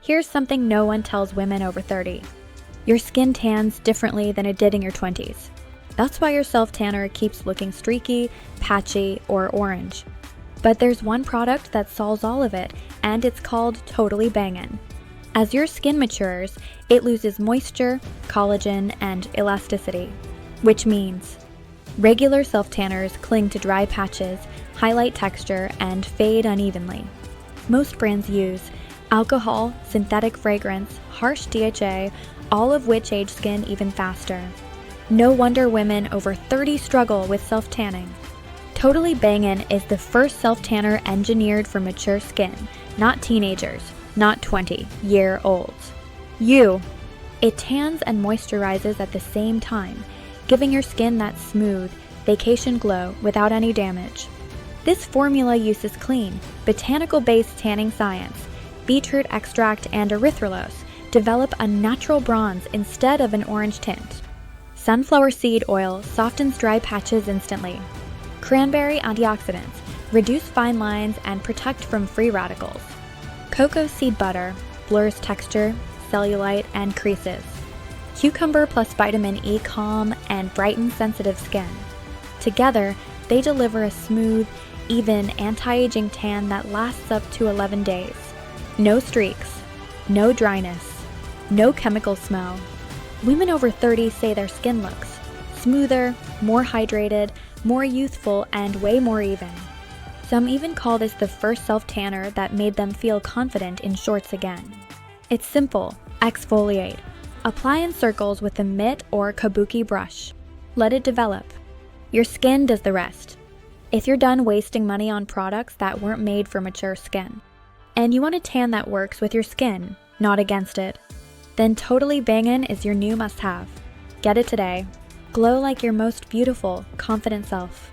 Here's something no one tells women over 30. Your skin tans differently than it did in your 20s. That's why your self-tanner keeps looking streaky, patchy, or orange. But there's one product that solves all of it, and it's called Totally Bangin. As your skin matures, it loses moisture, collagen, and elasticity, which means regular self-tanners cling to dry patches, highlight texture, and fade unevenly. Most brands use alcohol, synthetic fragrance, harsh DHA, all of which age skin even faster. No wonder women over 30 struggle with self-tanning. Totally Bangin is the first self-tanner engineered for mature skin, not teenagers, not 20-year-olds. It tans and moisturizes at the same time, giving your skin that smooth, vacation glow without any damage. This formula uses clean, botanical-based tanning science. Beetroot extract and erythrulose develop a natural bronze instead of an orange tint. Sunflower seed oil softens dry patches instantly. Cranberry antioxidants reduce fine lines and protect from free radicals. Cocoa seed butter blurs texture, cellulite, and creases. Cucumber plus vitamin E calm and brighten sensitive skin. Together, they deliver a smooth, even anti-aging tan that lasts up to 11 days. No streaks, no dryness, no chemical smell. Women over 30 say their skin looks smoother, more hydrated, more youthful, and way more even. Some even call this the first self-tanner that made them feel confident in shorts again. It's simple. Exfoliate. Apply in circles with a mitt or kabuki brush. Let it develop. Your skin does the rest. If you're done wasting money on products that weren't made for mature skin, and you want a tan that works with your skin, not against it, then Totally Bangin is your new must-have. Get it today. Glow like your most beautiful, confident self.